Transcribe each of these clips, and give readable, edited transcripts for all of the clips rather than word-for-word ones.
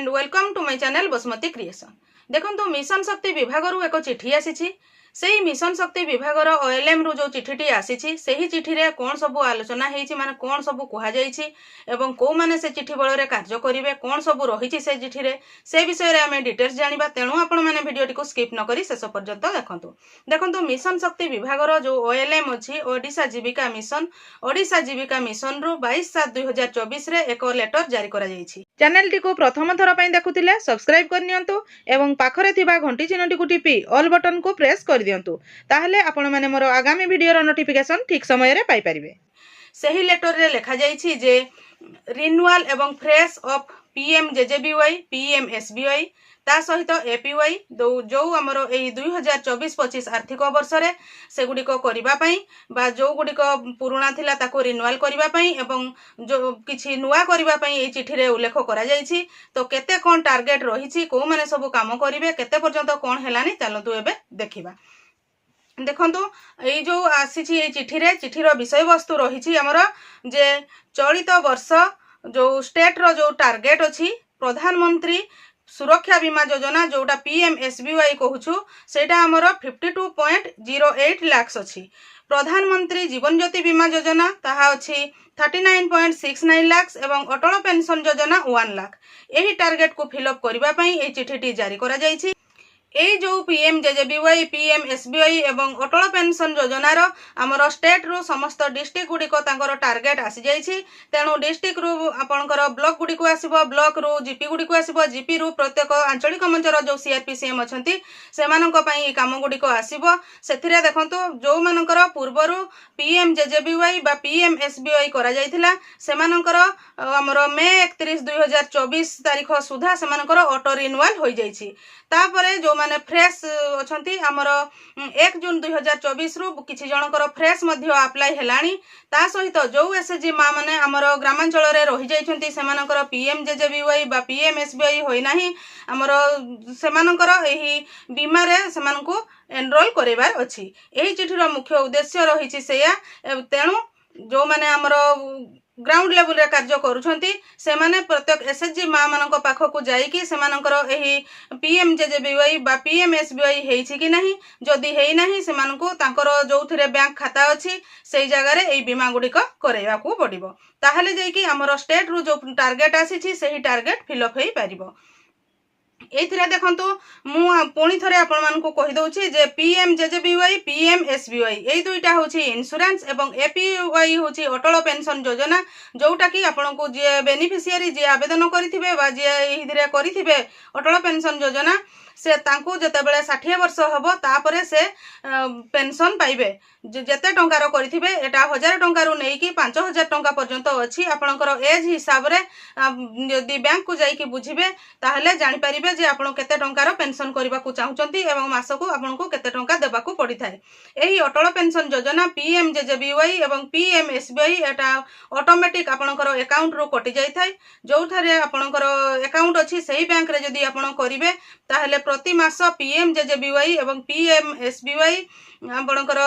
And welcome to my channel Basumati creation. देखो mission Shakti विभाग रु एक चिठी आसी से मिशन शक्ति विभाग ओएलएम रु जो चिठीटी आसी से चिठी रे कौन सब आलोचना होती माने कौन सब कहुई कौ मैंने से चिठी बल कार्य करेंगे कौन सब रही से चिठी रे से विषय में आम डिटेल्स जाना तेणु आपण मैंने भिडियोटी को स्किप न करी शेष पर्यंत देखंतु। देखंतु मिशन शक्ति विभाग जो ओएलएम अच्छी ओडिशा जीविका मिशन रु 22/7/2024 रे एक लेटर जारी करा जायछि। चैनल टी को प्रथम थर पई देखुथिले सब्सक्राइब करनियंतु एवं पाखरे थिबा घंटी चिन्हटी को टिपी ऑल बटन को प्रेस कर दियंतु ताहले आपण माने मोर आगामी वीडियो रो नोटिफिकेशन ठीक समय रे पाई परिबे। सही लेटर रे लिखा जायछि जे रिन्यूअल एवं फ्रेश ऑफ पीएमजेजेबीवाई पीएमएसबीवाई ता सहित एपीवाई जो आमर यही 2024-25 आर्थिक वर्ष रे से गुडिक करिबा पई बा जो गुडिक पुराना थिला ताको रिन्यूअल करिबा पई एवं जो किछि नुवा करिबा पई ए चिठी रे उल्लेख करा जायछि। तो केते कोन टार्गेट रहिछि को माने सब काम करिवे केते पर्यंत कोन हेलानी चलतु एबे देखिबा। देखंतु एई जो आसी ए चिठी रे चिठीर विषय वस्तु रहिछि हमर जे चलित वर्ष जो स्टेट रो जो टार्गेट अछि प्रधानमंत्री सुरक्षा बीमा योजना जोटा पीएमएसबीवाई कहूछु सेटा हमर 52.08 लाख अछि। प्रधानमंत्री जीवन ज्योति बीमा योजना ताहा अछि 39.69 लाख एवं अटल पेंशन योजना 1 लाख। एही टार्गेट को फिलअप करिबा पई ए चिठीटी जारी करा जायछि। ए जो पीएमजेजेबीवाई पीएमएसबीवाई एवं अटल पेंशन योजनार आमर स्टेट रु समस्त डिस्ट्रिक्ट गुडिक तांकर टार्गेट आसी जायछि। तेणु डिस्ट्रिक्ट रु आपणकर ब्लॉक गुडिक आसीबो ब्लॉक रु जीपी गुडिक आसीबो जीपी रु प्रत्येक आंचलिक मंचर जो सीआरपीसीएम अछंती सेमानक पई ई काम गुडिक आसीबो। सेथिरे देखंतु जो मानकर पूर्वरु पीएमजेजेबीवाई बा पीएमएसबीवाई करा जायथिला सेमानकर आमर मे 31 2024 तारिख सुधा सेमानकर ऑटो रिन्यूअल होई जायछि। तापरे जो माने फ्रेश अछंती आमर 1 जून 2024 रु किछि जनकर फ्रेश मध्ये अप्लाई हेलानी ता सहित जो एसएचजी मा माने आमर ग्रामांचल रे रहि जायछंती सेमानकर पीएमजेजेबीवाई बा पीएमएसबीवाई होई नाही आमर सेमानकर एही बीमा रे सेमानकु एनरोल करेबार अछि। एही चिठीर मुख्य उद्देश्य रहिछि सेया तेणु जो माने आमर ग्राउंड लेवल रे कार्य करूछंती से माने प्रत्येक एसएचजी मा मानक पाखकु जाईकी से मानकर एही पीएमजेजेबीवाई बा पीएमएसबीवाई हेछि कि नाही जदी हेइ नाही से मानकु तांकर जोथिरे बैंक खाता अछि सेई जगह रे एई बीमा गुडी को करेया को पडिबो ताहाले जेकी हमर स्टेट रु जो टार्गेट आसीछि सेही टार्गेट फिलअप हेइ परिबो। एथिरे देखंतु मु पुणी थरे आपण मानकु कहि दउछि जे पीएमजेजेबीवाई पीएमएसबीवाई एई दुईटा होछि इंश्योरेंस एवं एपीवाई होछि अटल पेंशन योजना जोटा कि आपनकु जे बेनिफिशियरी जे आवेदन करिथिबे बा जे एहिदिरे करिथिबे अटल पेंशन योजना से तांकु जते बेले 60 वर्ष हबो तापरे से पेंशन पाइबे जेते टंकार करिथिबे एटा 1000 टंका रु नेकी 5000 टंका पर्यंत अछि। आपनकर एज हिसाब रे यदि बैंक को जाई कि बुझिबे ताहले जानि परिबे जे आपण केते टंकार पेंशन करबा को चाहुचंती एवं मासको आपनको केते टंका देबा को पड़ी थाए। एही अटल पेंशन योजना पीएमजेजेबीवाई एवं पीएमएसबीवाई एटा ऑटोमेटिक आपनकर अकाउंट रो कटि जाई थाए जो थारे आपनकर अकाउंट अछि सेही बैंक रे जदि आपण करिवे ताहले प्रति मास पीएमजेजेबीवाई एवं पीएमएसबीवाई आपनकर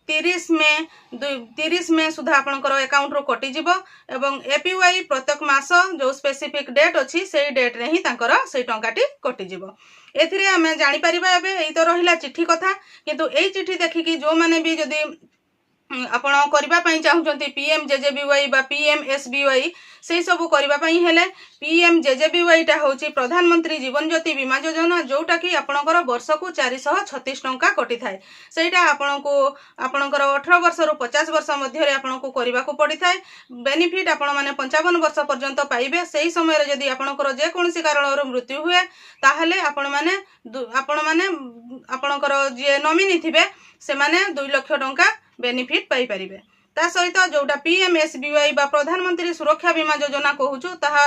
30 मे सुधा आपनकर अकाउंट रो कटि जिवो एवं एपीवाई प्रत्येक मास जो स्पेसिफिक डेट अछि सेही डेट रे ही तांकर सेही टंकाटी कटि जिवो। एथिरे हमें जानि परिबा एबे एई तो रहिला चिठी कथा किंतु एई चिठी देखिकी जो माने भी जदी आपण करबा पई चाहुचंती पीएमजेजेबीवाई बा पीएमएसबीवाई से सब करबा पई हेले पीएमजेजेबीवाई टा होची प्रधानमंत्री जीवन ज्योति बीमा योजना जोटा कि आपणकर वर्ष को 436 टंका कटि थाए सेटा आपणको आपणकर 18 वर्ष रु 50 वर्ष मध्य रे आपणको करबा को पड़ी थाए। बेनिफिट आपण माने 55 वर्ष पर्यंत पाइबे सेही समय रे जदी आपणकर जे कोनसी कारण रो मृत्यु हुए ताहले आपण माने आपणकर जे नॉमिनी थिबे से माने 2 लाख टंका बेनिफिट पाई परिबे। ता सहित जोटा पीएमएसबीवाई बा प्रधानमंत्री सुरक्षा बीमा योजना कहूछु ताहा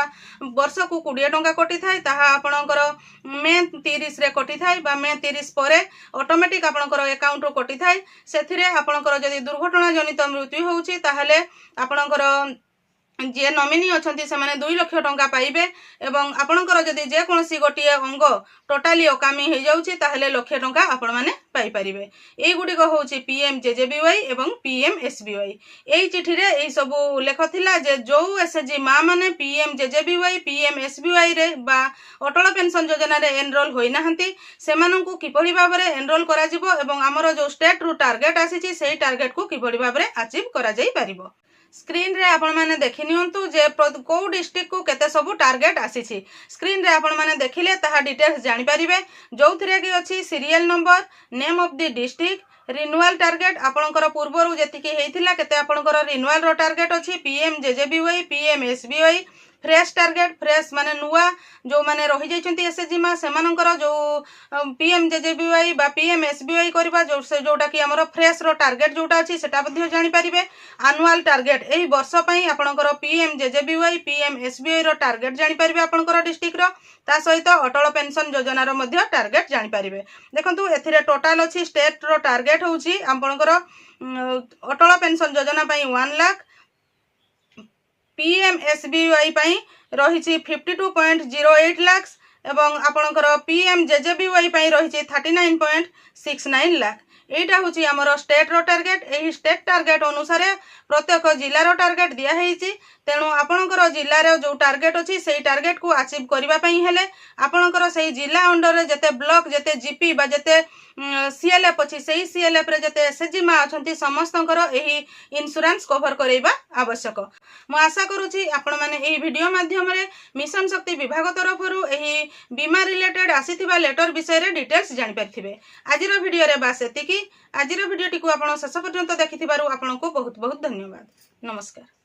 वर्ष को 20 टंका कटि थाए ताहा आपणकर मे 30 रे कटि थाए बा मे 30 परे ऑटोमेटिक आपणकर अकाउंट रो कटि थाए। सेथिरे आपणकर जदी दुर्घटना जनित मृत्यु होउची ताहले आपणकर जे नॉमिनी अछंती से माने 2 लाख टंका पाइबे एवं आपणकर जदि जे कोनसी गोटिए अंग टोटाली अकामी हो जाउची ताहले लाख टंका आपण माने पाई परिबे। एई गुडी को होची पीएमजेजेबीवाई एवं पीएमएसबीवाई। एई चिठी रे एई सब लेख थिला जे जो एसएचजी मां माने पीएमजेजेबीवाई पीएमएसबीवाई रे बा अटल पेंशन योजना रे एनरोल होई नाहंती सेमानंकु किपरि भाबरे एनरोल करा जिवो एवं हमरो जो स्टेट रु टार्गेट आसीची सेही टार्गेट को किपरि भाबरे अचीव करा जाई परिबो। स्क्रीन रे आपण माने देखि नियंतु जे को डिस्ट्रिक्ट को केते सब टार्गेट आसीची। स्क्रीन रे आपण माने देखिले ताहा डिटेल्स जानि परिबे जोथिरे कि अछि serial number name of the district renewal target आपणकर पूर्वरु जेतिकी हेइथिला केते आपणकर रिन्यूअल रो टार्गेट अछि PMJJBY PMSBY fresh target fresh माने नुआ जो माने रही जाइछंती एसएचजी मा सेमानकर जो पीएमजेजेबीवाई बा पीएमएसबीवाई करबा जो से जोटा कि हमरो फ्रेश रो टार्गेट जोटा अछि सेटा मध्ये जानि परिबे। एनुअल टार्गेट एही वर्ष पई आपणकर पीएमजेजेबीवाई पीएमएसबीवाई रो टार्गेट जानि परिबे आपणकर डिस्ट्रिक्ट रो ता सहित अटल पेंशन योजना रो मध्ये टार्गेट जानि परिबे। देखंतु एथिरे टोटल अछि स्टेट रो टार्गेट होउची आपणकर अटल पेंशन योजना पई 1 लाख पीएमएसबीवाई पई रहिछि 52.08 लाख एवं आपणकर पीएमजेजेबीवाई पई रहिछि 39.69 लाख। एटा होची हमर स्टेट रो टार्गेट। एही स्टेट टार्गेट अनुसार प्रत्येक जिल्ला रो टार्गेट दिया हेइछि तेणु आपणकर जिल्ला रो जो टार्गेट अछि सेही टार्गेट को अचीव करबा पई हेले आपणकर सेही जिल्ला अंडर रे जते ब्लॉक जते जीपी बा जते सीएलएफ अछि सेही सीएलएफ रे जते एसएचजी मा अछंती समस्तंकर एही इंश्योरेंस कवर करैबा आवश्यक। मु आशा करूची आपण माने एही वीडियो माध्यम रे मिशन शक्ति विभाग तरफरु एही बीमा रिलेटेड आसीथिबा लेटर विषय रे डिटेल्स जानि परथिबे। आजिरो वीडियो रे बास एतिकी। आजिरो वीडियो टिकु आपण शेष पर्यंत देखिथिबारु आपनको बहुत बहुत धन्यवाद। नमस्कार।